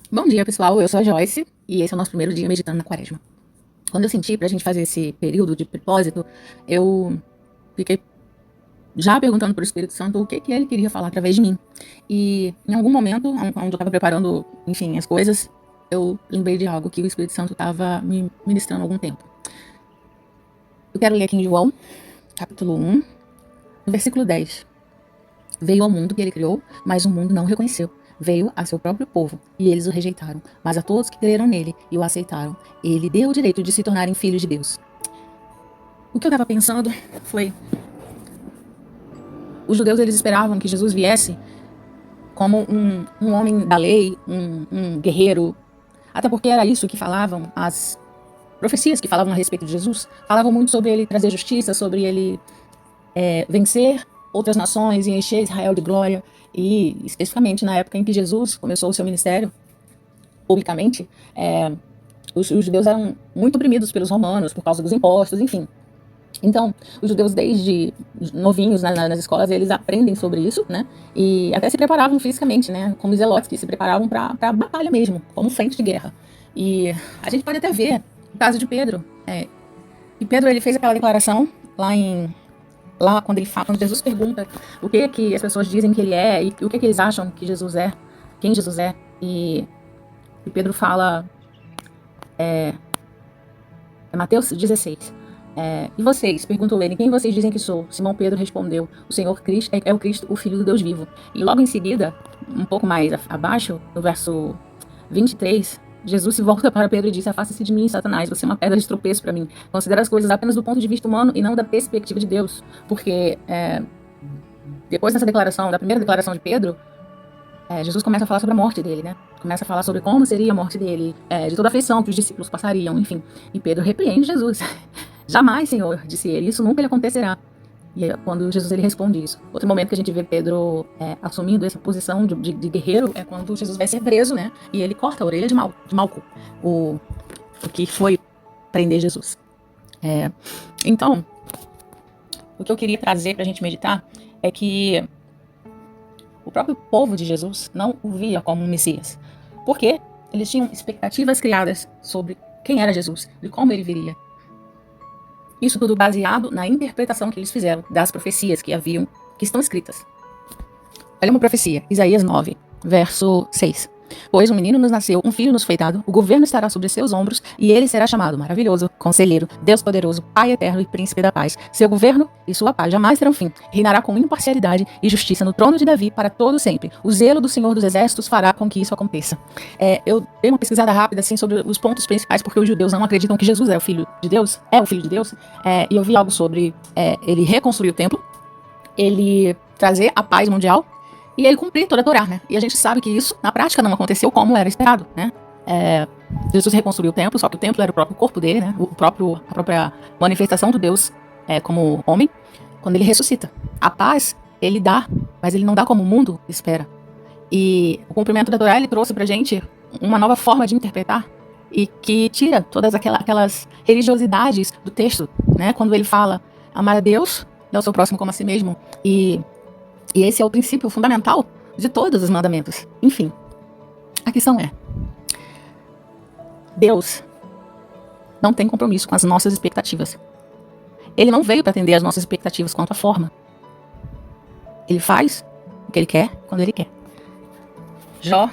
Bom dia, pessoal. Eu sou a Joyce e esse é o nosso primeiro dia meditando na Quaresma. Quando eu senti pra gente fazer esse período de propósito, eu fiquei já perguntando pro Espírito Santo o que ele queria falar através de mim. E em algum momento, onde eu tava preparando, enfim, as coisas, eu lembrei de algo que o Espírito Santo tava me ministrando há algum tempo. Eu quero ler aqui em João, capítulo 1, versículo 10. Veio ao mundo que ele criou, mas o mundo não o reconheceu. Veio a seu próprio povo, e eles o rejeitaram. Mas a todos que creram nele e o aceitaram, ele deu o direito de se tornarem filhos de Deus. O que eu estava pensando foi, os judeus eles esperavam que Jesus viesse como um homem da lei, um guerreiro, até porque era isso que falavam as profecias que falavam a respeito de Jesus. Falavam muito sobre ele trazer justiça, sobre ele vencer outras nações e encher Israel de glória. E especificamente na época em que Jesus começou o seu ministério publicamente, os judeus eram muito oprimidos pelos romanos por causa dos impostos, enfim. Então, os judeus desde novinhos nas escolas, eles aprendem sobre isso, né? E até se preparavam fisicamente, né? Como zelotes, que se preparavam para a batalha mesmo, como frente de guerra. E a gente pode até ver o caso de Pedro. E Pedro, ele fez aquela declaração lá quando quando Jesus pergunta o que as pessoas dizem que ele é e o que eles acham que Jesus é, quem Jesus é. E Pedro fala, é Mateus 16. E vocês? Perguntou ele, quem vocês dizem que sou? Simão Pedro respondeu, o Senhor Cristo é o Cristo, o Filho do Deus vivo. E logo em seguida, um pouco mais abaixo, no verso 23, Jesus se volta para Pedro e disse, afasta-se de mim, Satanás, você é uma pedra de tropeço para mim. Considera as coisas apenas do ponto de vista humano e não da perspectiva de Deus. Porque depois dessa declaração, da primeira declaração de Pedro, Jesus começa a falar sobre a morte dele, né? Começa a falar sobre como seria a morte dele, de toda a aflição que os discípulos passariam, enfim. E Pedro repreende Jesus. Jamais, Senhor, disse ele, isso nunca lhe acontecerá. E é quando Jesus ele responde isso. Outro momento que a gente vê Pedro assumindo essa posição de guerreiro é quando Jesus vai ser preso, né? E ele corta a orelha de Malco, o que foi prender Jesus. Então, o que eu queria trazer pra gente meditar é que o próprio povo de Jesus não o via como um Messias. Porque eles tinham expectativas criadas sobre quem era Jesus, de como ele viria. Isso tudo baseado na interpretação que eles fizeram das profecias que estão escritas. Olha uma profecia, Isaías 9, verso 6. Pois um menino nos nasceu, um filho nos foi dado, o governo estará sobre seus ombros, e ele será chamado Maravilhoso, Conselheiro, Deus Poderoso, Pai Eterno e Príncipe da Paz. Seu governo e sua paz jamais terão fim. Reinará com imparcialidade e justiça no trono de Davi para todo sempre. O zelo do Senhor dos Exércitos fará com que isso aconteça. Eu dei uma pesquisada rápida assim, sobre os pontos principais, porque os judeus não acreditam que Jesus é o Filho de Deus, e eu vi algo sobre ele reconstruir o templo, ele trazer a paz mundial, e ele cumprir toda a Torá, né? E a gente sabe que isso, na prática, não aconteceu como era esperado, né? Jesus reconstruiu o templo, só que o templo era o próprio corpo dele, né? A própria manifestação do Deus como homem, quando ele ressuscita. A paz, ele dá, mas ele não dá como o mundo espera. E o cumprimento da Torá, ele trouxe pra gente uma nova forma de interpretar e que tira todas aquelas religiosidades do texto, né? Quando ele fala amar a Deus e ao seu próximo como a si mesmo. E esse é o princípio fundamental de todos os mandamentos. Enfim, a questão é, Deus não tem compromisso com as nossas expectativas. Ele não veio para atender as nossas expectativas quanto à forma. Ele faz o que ele quer, quando ele quer. Jó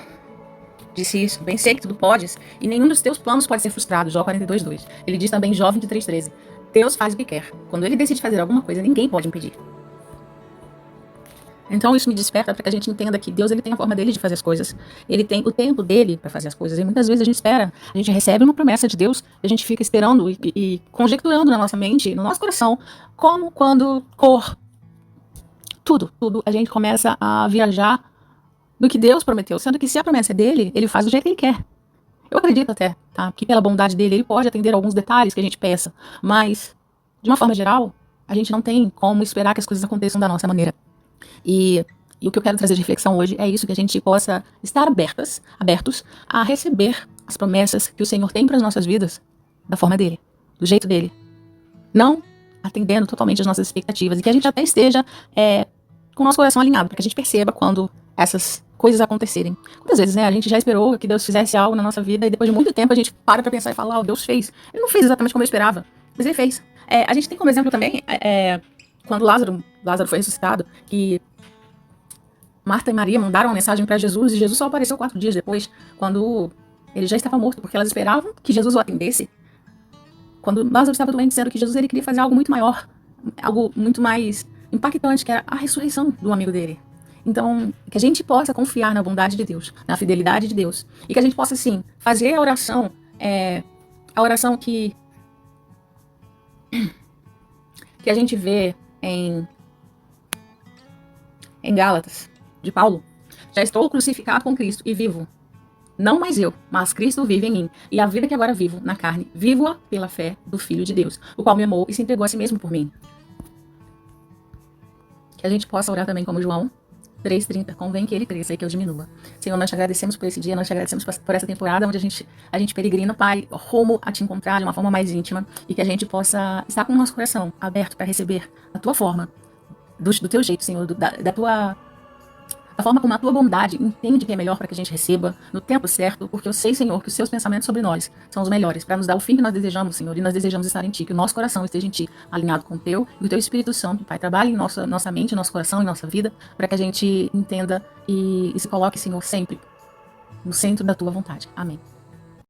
disse isso, bem sei que tudo podes, e nenhum dos teus planos pode ser frustrado, Jó 42:2. Ele diz também, Jó 23:13, Deus faz o que quer. Quando ele decide fazer alguma coisa, ninguém pode impedir. Então isso me desperta para que a gente entenda que Deus ele tem a forma dele de fazer as coisas. Ele tem o tempo dele para fazer as coisas. E muitas vezes a gente espera, a gente recebe uma promessa de Deus, a gente fica esperando e conjecturando na nossa mente, no nosso coração, como, quando, cor, tudo. A gente começa a viajar no que Deus prometeu. Sendo que se a promessa é dele, ele faz do jeito que ele quer. Eu acredito até, tá? Que pela bondade dele, ele pode atender alguns detalhes que a gente peça. Mas, de uma forma geral, a gente não tem como esperar que as coisas aconteçam da nossa maneira. E o que eu quero trazer de reflexão hoje é isso, que a gente possa estar abertos a receber as promessas que o Senhor tem para as nossas vidas da forma dele, do jeito dele. Não atendendo totalmente as nossas expectativas, e que a gente até esteja com o nosso coração alinhado, para que a gente perceba quando essas coisas acontecerem. Quantas vezes, né, a gente já esperou que Deus fizesse algo na nossa vida e depois de muito tempo a gente para pra pensar e fala, Deus fez. Ele não fez exatamente como eu esperava, mas ele fez. A gente tem como exemplo também, quando Lázaro foi ressuscitado, que Marta e Maria mandaram uma mensagem para Jesus e Jesus só apareceu 4 dias depois, quando ele já estava morto, porque elas esperavam que Jesus o atendesse. Quando Lázaro estava doente, dizendo que Jesus ele queria fazer algo muito maior, algo muito mais impactante, que era a ressurreição do amigo dele. Então, que a gente possa confiar na bondade de Deus, na fidelidade de Deus, e que a gente possa, sim, fazer a oração que a gente vê em Gálatas, de Paulo. Já estou crucificado com Cristo e vivo. Não mais eu, mas Cristo vive em mim. E a vida que agora vivo na carne, vivo-a pela fé do Filho de Deus, o qual me amou e se entregou a si mesmo por mim. Que a gente possa orar também como João 3,30. Convém que ele cresça e que eu diminua. Senhor, nós te agradecemos por esse dia, nós te agradecemos por essa temporada onde a gente peregrina, Pai, rumo a te encontrar de uma forma mais íntima e que a gente possa estar com o nosso coração aberto para receber a tua forma, do teu jeito, Senhor, da forma como a tua bondade entende que é melhor para que a gente receba no tempo certo, porque eu sei, Senhor, que os seus pensamentos sobre nós são os melhores, para nos dar o fim que nós desejamos, Senhor, e nós desejamos estar em Ti, que o nosso coração esteja em Ti, alinhado com o Teu, e o Teu Espírito Santo, Pai, trabalhe em nossa mente, nosso coração e nossa vida, para que a gente entenda e se coloque, Senhor, sempre no centro da Tua vontade. Amém.